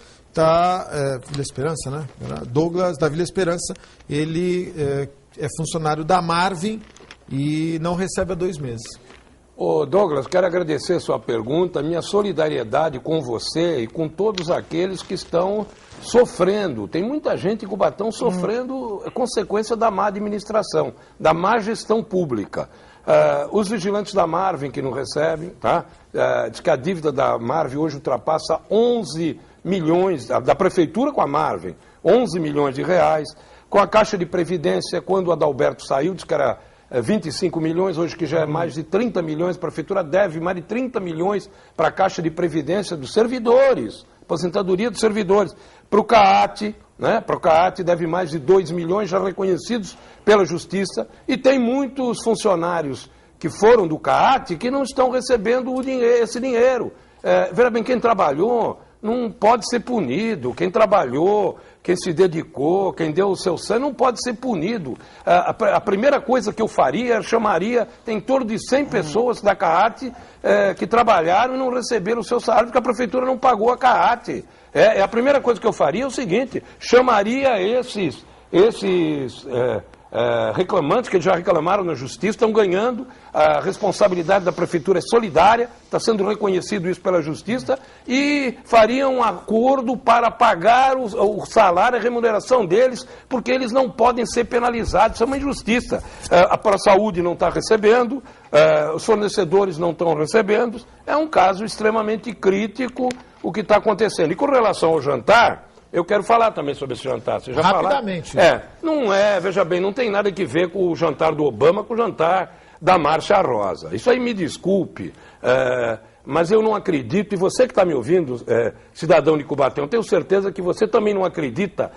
Vila Esperança, né? Douglas da Vila Esperança, ele é funcionário da Marvin e não recebe há 2 meses. Ô Douglas, quero agradecer a sua pergunta, minha solidariedade com você e com todos aqueles que estão sofrendo. Tem muita gente em Cubatão sofrendo consequência da má administração, da má gestão pública. Os vigilantes da Marvin que não recebem, tá? Diz que a dívida da Marvin hoje ultrapassa 11 milhões, da Prefeitura com a Marvin, 11 milhões de reais. Com a Caixa de Previdência, quando o Adalberto saiu, diz que era 25 milhões, hoje que já é mais de 30 milhões, a Prefeitura deve mais de 30 milhões para a Caixa de Previdência dos servidores, aposentadoria dos servidores. Para o CAAT, né? Para o CAAT deve mais de 2 milhões já reconhecidos pela Justiça, e tem muitos funcionários que foram do CAAT que não estão recebendo esse dinheiro. Veja bem, quem trabalhou não pode ser punido, quem trabalhou, quem se dedicou, quem deu o seu sangue, não pode ser punido. A primeira coisa que eu faria, chamaria, tem em torno de 100 pessoas da CAAT que trabalharam e não receberam o seu salário porque a Prefeitura não pagou a CAAT. A primeira coisa que eu faria é o seguinte, chamaria esses reclamantes que já reclamaram na Justiça, estão ganhando, a responsabilidade da Prefeitura é solidária, está sendo reconhecido isso pela Justiça, e faria um acordo para pagar o salário, a remuneração deles, porque eles não podem ser penalizados, isso é uma injustiça. A saúde não está recebendo, os fornecedores não estão recebendo, é um caso extremamente crítico o que está acontecendo. E com relação ao jantar, eu quero falar também sobre esse jantar. Você já rapidamente. Veja bem, não tem nada que ver com o jantar do Obama com o jantar da Márcia Rosa. Isso aí me desculpe, mas eu não acredito, e você que está me ouvindo, cidadão de Cubatão, eu tenho certeza que você também não acredita,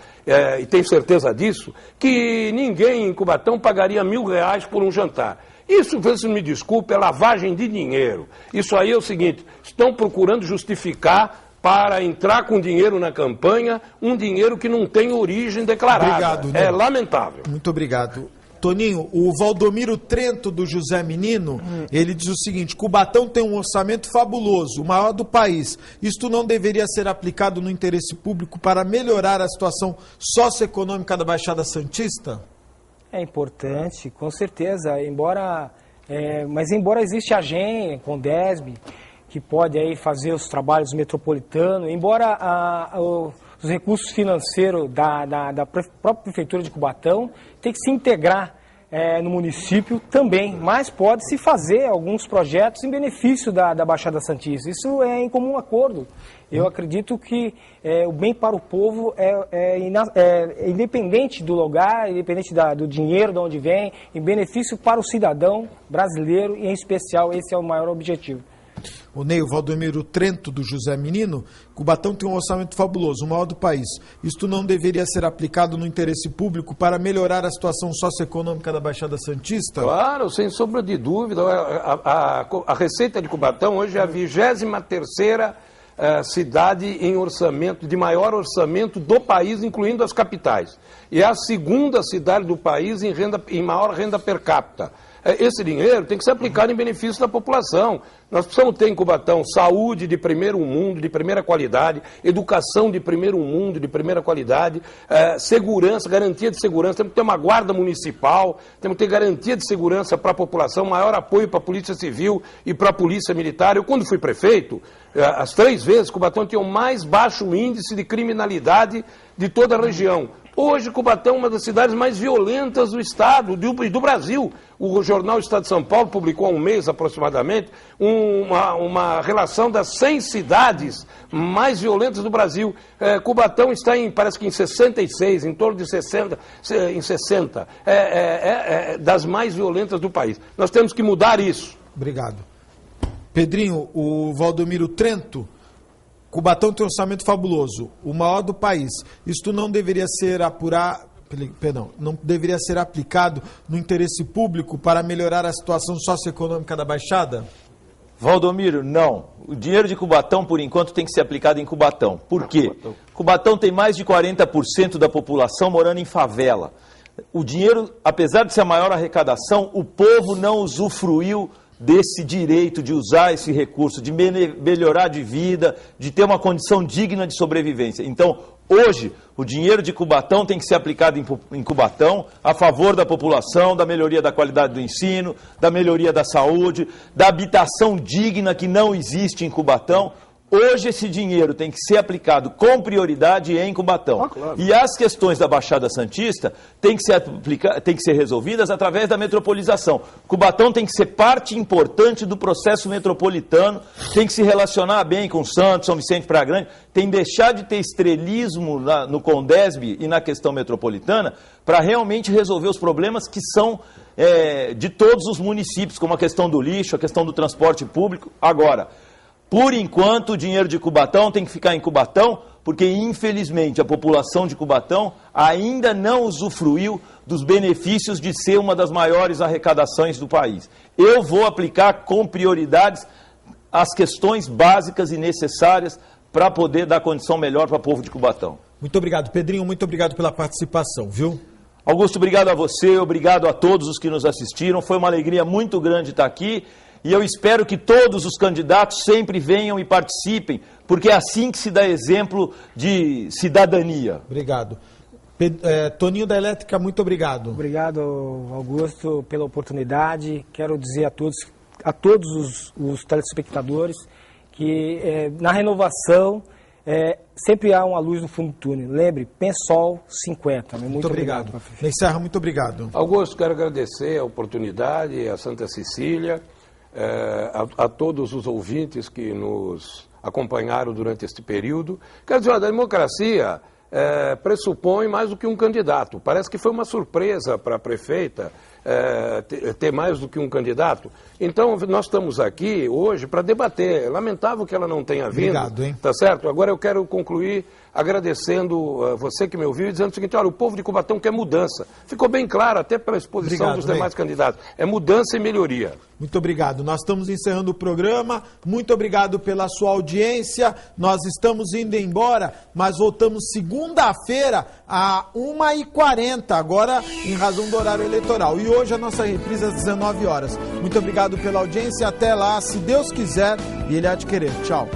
e tem certeza disso, que ninguém em Cubatão pagaria R$1.000 por um jantar. Isso, você me desculpe, é lavagem de dinheiro. Isso aí é o seguinte, estão procurando justificar para entrar com dinheiro na campanha, um dinheiro que não tem origem declarada. Obrigado, é lamentável. Muito obrigado. Toninho, o Valdomiro Trento do José Menino, ele diz o seguinte, Cubatão tem um orçamento fabuloso, o maior do país. Isto não deveria ser aplicado no interesse público para melhorar a situação socioeconômica da Baixada Santista? É importante, com certeza, mas embora exista a GEM, Condesb, que pode aí fazer os trabalhos metropolitanos, embora os recursos financeiros da própria Prefeitura de Cubatão tem que se integrar no município também, mas pode-se fazer alguns projetos em benefício da Baixada Santista. Isso é em comum acordo. Eu acredito que o bem para o povo é independente do lugar, independente do dinheiro, de onde vem, em benefício para o cidadão brasileiro e, em especial, esse é o maior objetivo. O Ney, o Valdomiro Trento do José Menino, Cubatão tem um orçamento fabuloso, o maior do país. Isto não deveria ser aplicado no interesse público para melhorar a situação socioeconômica da Baixada Santista? Claro, sem sombra de dúvida. A Receita de Cubatão hoje é a 23ª cidade em orçamento, de maior orçamento do país, incluindo as capitais. E é a 2ª cidade do país em maior renda per capita. esse dinheiro tem que ser aplicado em benefício da população. Nós precisamos ter em Cubatão saúde de primeiro mundo, de primeira qualidade, educação de primeiro mundo, de primeira qualidade, segurança, garantia de segurança. Temos que ter uma guarda municipal, temos que ter garantia de segurança para a população, maior apoio para a Polícia Civil e para a Polícia Militar. Eu, quando fui prefeito, as 3 vezes, Cubatão tinha o mais baixo índice de criminalidade de toda a região. Hoje, Cubatão é uma das cidades mais violentas do Estado e do Brasil. O jornal Estado de São Paulo publicou há um mês, aproximadamente, uma relação das 100 cidades mais violentas do Brasil. Cubatão está, parece que em 66, em torno de 60, das mais violentas do país. Nós temos que mudar isso. Obrigado. Pedrinho, o Valdomiro Trento, Cubatão tem um orçamento fabuloso, o maior do país. Isto não deveria ser não deveria ser aplicado no interesse público para melhorar a situação socioeconômica da Baixada? Valdomiro, não. O dinheiro de Cubatão, por enquanto, tem que ser aplicado em Cubatão. Por quê? Cubatão tem mais de 40% da população morando em favela. O dinheiro, apesar de ser a maior arrecadação, o povo não usufruiu desse direito de usar esse recurso, de melhorar de vida, de ter uma condição digna de sobrevivência. Então, hoje, o dinheiro de Cubatão tem que ser aplicado em Cubatão a favor da população, da melhoria da qualidade do ensino, da melhoria da saúde, da habitação digna que não existe em Cubatão. Hoje esse dinheiro tem que ser aplicado com prioridade em Cubatão. Claro. E as questões da Baixada Santista têm que ser resolvidas através da metropolização. Cubatão tem que ser parte importante do processo metropolitano, tem que se relacionar bem com Santos, São Vicente, Praia Grande, tem que deixar de ter estrelismo no Condesb e na questão metropolitana para realmente resolver os problemas que são de todos os municípios, como a questão do lixo, a questão do transporte público. Agora, por enquanto, o dinheiro de Cubatão tem que ficar em Cubatão, porque, infelizmente, a população de Cubatão ainda não usufruiu dos benefícios de ser uma das maiores arrecadações do país. Eu vou aplicar com prioridades as questões básicas e necessárias para poder dar condição melhor para o povo de Cubatão. Muito obrigado, Pedrinho. Muito obrigado pela participação, viu? Augusto, obrigado a você, obrigado a todos os que nos assistiram. Foi uma alegria muito grande estar aqui. E eu espero que todos os candidatos sempre venham e participem, porque é assim que se dá exemplo de cidadania. Obrigado. Toninho da Elétrica, muito obrigado. Obrigado, Augusto, pela oportunidade. Quero dizer a todos os telespectadores que na renovação sempre há uma luz no fundo do túnel. Lembre, PENSOL 50. Muito obrigado. Serra, muito obrigado. Augusto, quero agradecer a oportunidade, a Santa Cecília, a todos os ouvintes que nos acompanharam durante este período. Quer dizer, a democracia pressupõe mais do que um candidato. Parece que foi uma surpresa para a prefeita ter mais do que um candidato. Então, nós estamos aqui hoje para debater. É lamentável que ela não tenha vindo. Obrigado, hein? Tá certo? Agora eu quero concluir agradecendo você que me ouviu e dizendo o seguinte: olha, o povo de Cubatão quer mudança. Ficou bem claro, até pela exposição dos demais candidatos. É mudança e melhoria. Muito obrigado. Nós estamos encerrando o programa. Muito obrigado pela sua audiência. Nós estamos indo embora, mas voltamos segunda-feira às 1h40, agora em razão do horário eleitoral. E hoje a nossa reprise às 19 horas. Muito obrigado pela audiência. Até lá, se Deus quiser e Ele há de querer. Tchau.